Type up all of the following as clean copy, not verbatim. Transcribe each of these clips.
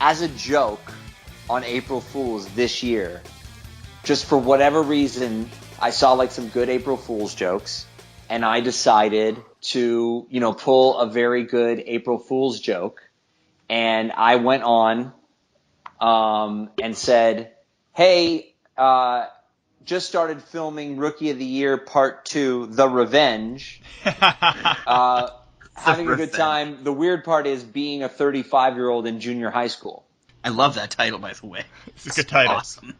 as a joke on April Fool's this year, just for whatever reason, I saw like some good April Fool's jokes, and I decided to, pull a very good April Fool's joke, and I went on and said, hey, just started filming Rookie of the Year Part 2, The Revenge. Having a good time. The weird part is being a 35-year-old in junior high school. I love that title, by the way. It's a good title. Awesome.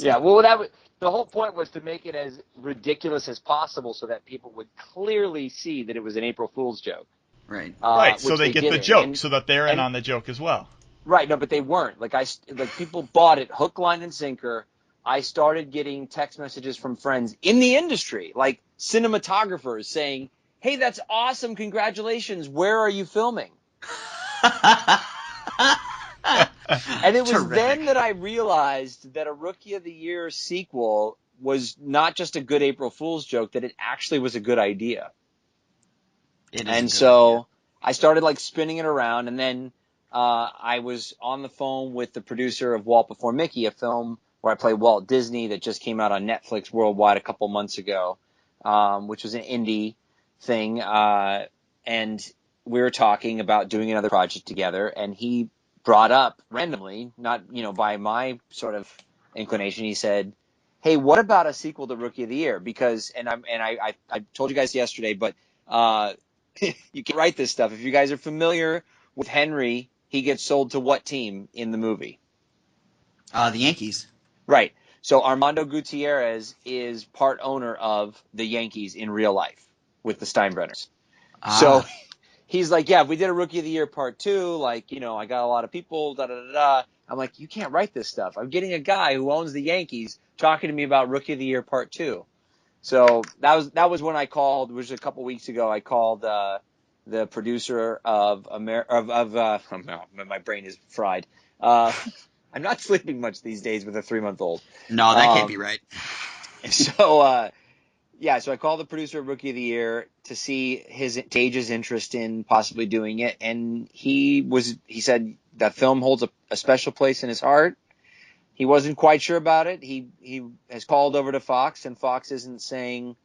Yeah, well, the whole point was to make it as ridiculous as possible so that people would clearly see that it was an April Fool's joke. Right. Right, so they get the joke, and, so that they're in on the joke as well. Right, no, but they weren't. Like people bought it hook, line, and sinker. I started getting text messages from friends in the industry, like cinematographers, saying, hey, that's awesome, congratulations, where are you filming? And it was Terrific. then that I realized that a Rookie of the Year sequel was not just a good April Fool's joke, that it actually was a good idea. And so I started like spinning it around, and then I was on the phone with the producer of Walt Before Mickey, a film where I play Walt Disney that just came out on Netflix worldwide a couple months ago, which was an indie thing. And we were talking about doing another project together, and he brought up randomly, not, by my sort of inclination, he said, hey, what about a sequel to Rookie of the Year? Because, I told you guys yesterday, but you can write this stuff. If you guys are familiar with Henry, he gets sold to what team in the movie? The Yankees. Right. So Armando Gutierrez is part owner of the Yankees in real life with the Steinbrenners. So he's like, yeah, if we did a Rookie of the Year Part 2, like, I got a lot of people, da-da-da-da. I'm like, you can't write this stuff. I'm getting a guy who owns the Yankees talking to me about Rookie of the Year Part 2. So that was when I called, which was a couple weeks ago. I called the producer of my brain is fried. I'm not sleeping much these days with a 3-month-old. No, that can't be right. So so I called the producer of Rookie of the Year to gauge his interest in possibly doing it, and he said that film holds a special place in his heart. He wasn't quite sure about it. He has called over to Fox, and Fox isn't saying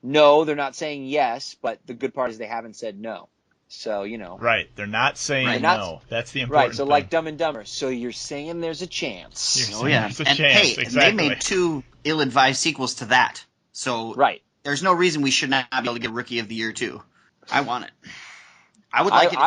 no. They're not saying yes, but the good part is they haven't said no. So, Right, they're not saying no. That's the important right, so thing. like Dumb and Dumber. So you're saying there's a chance. You're saying there's a chance, hey, exactly. They made 2 ill-advised sequels to that. So right. There's no reason we should not be able to get Rookie of the Year too. I want it. I would like it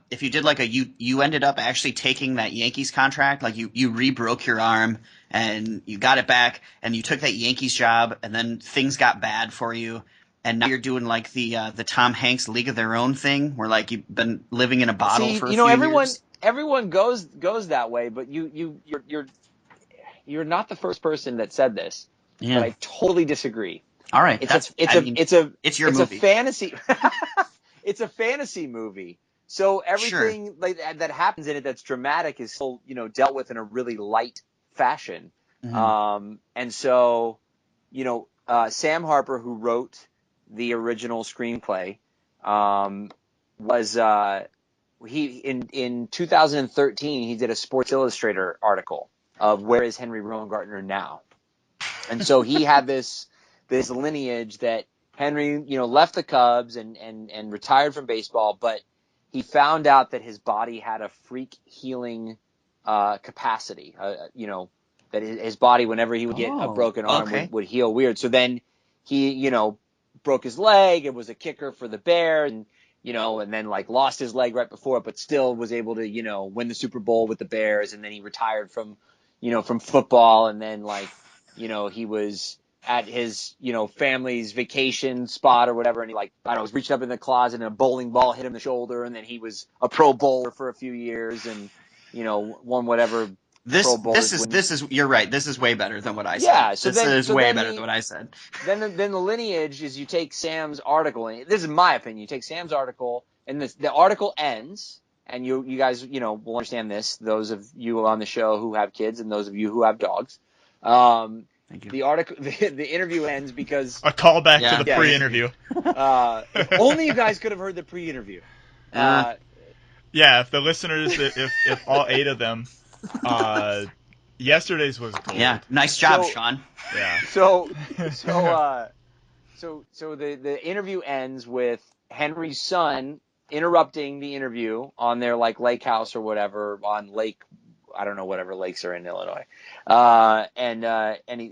if you did like a you ended up actually taking that Yankees contract, like you re-broke your arm and you got it back and you took that Yankees job and then things got bad for you and now you're doing like the Tom Hanks League of Their Own thing where like you've been living in a bottle for a few years. Everyone goes that way, but you're not the first person that said this. Yeah. But I totally disagree. All right, it's movie. a fantasy. It's a fantasy movie, so everything like that happens in it that's dramatic is still dealt with in a really light fashion. Mm-hmm. And so Sam Harper, who wrote the original screenplay, was in 2013 he did a Sports Illustrated article of where is Henry Rowengartner now, and so he had this lineage that Henry, left the Cubs and retired from baseball, but he found out that his body had a freak healing capacity, that his body, whenever he would get a broken arm, would heal weird. So then he, broke his leg and was a kicker for the Bears and then like lost his leg right before it, but still was able to, win the Super Bowl with the Bears. And then he retired from football. And then he was at his, family's vacation spot or whatever. And he was reaching up in the closet and a bowling ball hit him in the shoulder. And then he was a pro bowler for a few years and, won whatever. This is you're right. This is way better than what I said. Yeah. So this is way better than what I said. Then the lineage is you take Sam's article, and this is my opinion. You take Sam's article and the article ends, and you guys, will understand this. Those of you on the show who have kids and those of you who have dogs. Thank you. The article, the interview ends because a callback to the pre-interview. If only you guys could have heard the pre-interview. Yeah, if the listeners, if all 8 of them, yesterday's was gold. Yeah, nice job, Sean. Yeah. So the interview ends with Henry's son interrupting the interview on their lake house or whatever on Lake, I don't know, whatever lakes are in Illinois.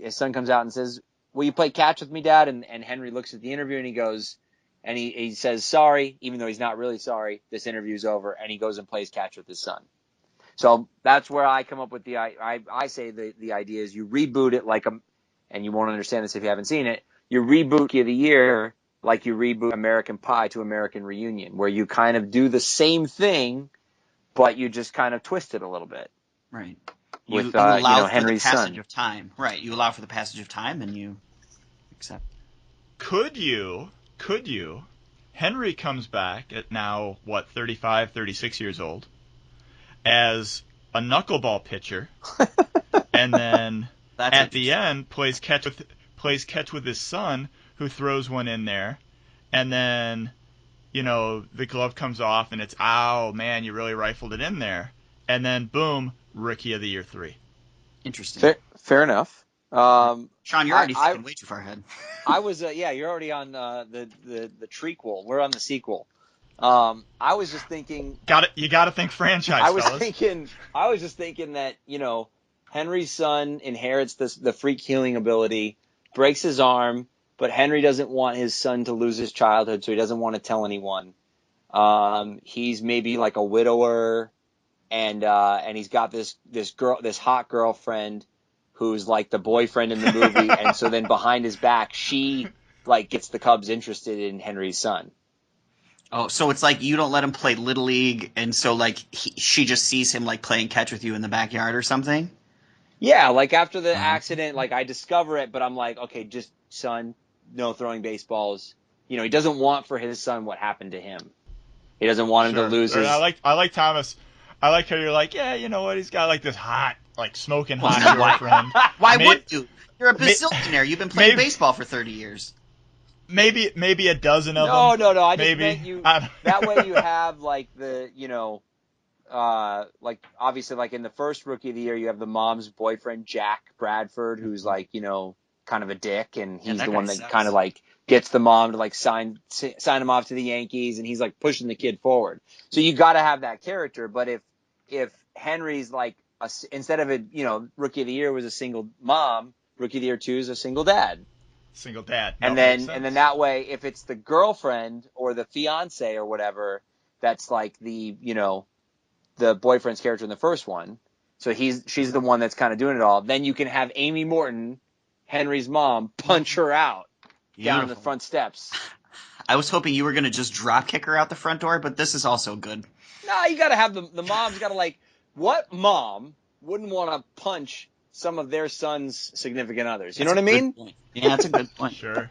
His son comes out and says, "Will you play catch with me, Dad?" And Henry looks at the interview and he goes, and he says sorry, even though he's not really sorry. This interview's over, and he goes and plays catch with his son. So that's where I come up with I say the idea is you reboot it and you won't understand this if you haven't seen it. You reboot Rookie of the Year like you reboot American Pie to American Reunion, where you kind of do the same thing, but you just kind of twist it a little bit. Right. With you allow for Henry's the passage son. of time. Right. You allow for the passage of time and you accept. Could you? Henry comes back at now, 35, 36 years old, as a knuckleball pitcher, and then at the end plays catch with his son, who throws one in there, and then, the glove comes off and it's, "Ow, man, you really rifled it in there," and then boom, Rookie of the Year 3. Interesting. Fair enough. Sean, you're already thinking way too far ahead. I was, you're already on the trequel. We're on the sequel. I was just thinking. You got to think franchise. I was just thinking that Henry's son inherits the freak healing ability, breaks his arm, but Henry doesn't want his son to lose his childhood, so he doesn't want to tell anyone. He's maybe like a widower, and he's got this hot girlfriend who's like the boyfriend in the movie, and so then behind his back, she gets the Cubs interested in Henry's son. Oh, so it's like you don't let him play Little League, and so she just sees him playing catch with you in the backyard or something? Yeah, after the accident, I discover it, but I'm like, okay, just son, no throwing baseballs. He doesn't want for his son what happened to him. He doesn't want him to lose his. I like Thomas. I like how you're like, yeah, you know what? He's got this hot, smoking hot girlfriend. Why would you? You're a bazillionaire. You've been playing baseball for 30 years. Maybe a dozen of them. No. I just meant you. That way you have obviously in the first Rookie of the Year you have the mom's boyfriend Jack Bradford, who's kind of a dick, and he's the one that kind of gets the mom to sign him off to the Yankees, and he's pushing the kid forward. So you got to have that character. But if Henry's instead of Rookie of the Year was a single mom, Rookie of the Year 2 is a single dad. Single dad. And then that way, if it's the girlfriend or the fiance or whatever, that's the boyfriend's character in the first one. So she's the one that's kind of doing it all. Then you can have Amy Morton, Henry's mom, punch her out down the front steps. I was hoping you were going to just drop kick her out the front door, but this is also good. No, you got to have the mom's got to what mom wouldn't want to punch some of their son's significant others? You know what I mean? Yeah, that's a good point. Sure.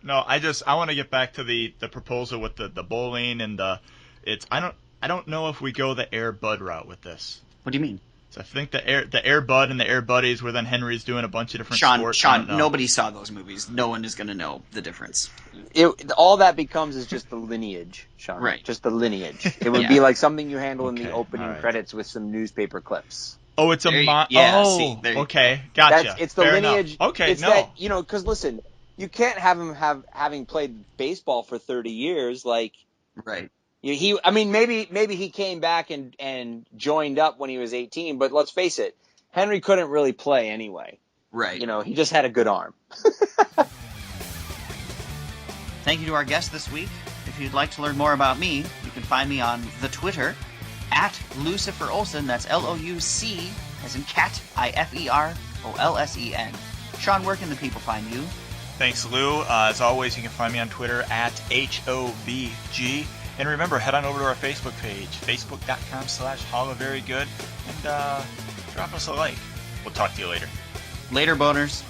No, I want to get back to the proposal with the bowling and I don't know if we go the Air Bud route with this. What do you mean? So I think the Air Bud and the Air Buddies, where then Henry's doing a bunch of different sports. Sean, nobody saw those movies. No one is going to know the difference. All that becomes is just the lineage, Sean. Right. Just the lineage. It would be something you handle in the opening credits with some newspaper clips. Oh, it's okay, gotcha. It's the Fair lineage. Enough. Okay, it's that, because listen, you can't have him having played baseball for 30 years, right. Maybe he came back and joined up when he was 18, but let's face it, Henry couldn't really play anyway. Right. He just had a good arm. Thank you to our guest this week. If you'd like to learn more about me, you can find me on the Twitter at Lucifer Olsen. That's L-O-U-C as in cat, I-F-E-R-O-L-S-E-N. Sean, where can the people find you? Thanks, Lou. As always, you can find me on Twitter at HOVG. And remember, head on over to our Facebook page, facebook.com/HOVGood, and drop us a like. We'll talk to you later. Later, boners.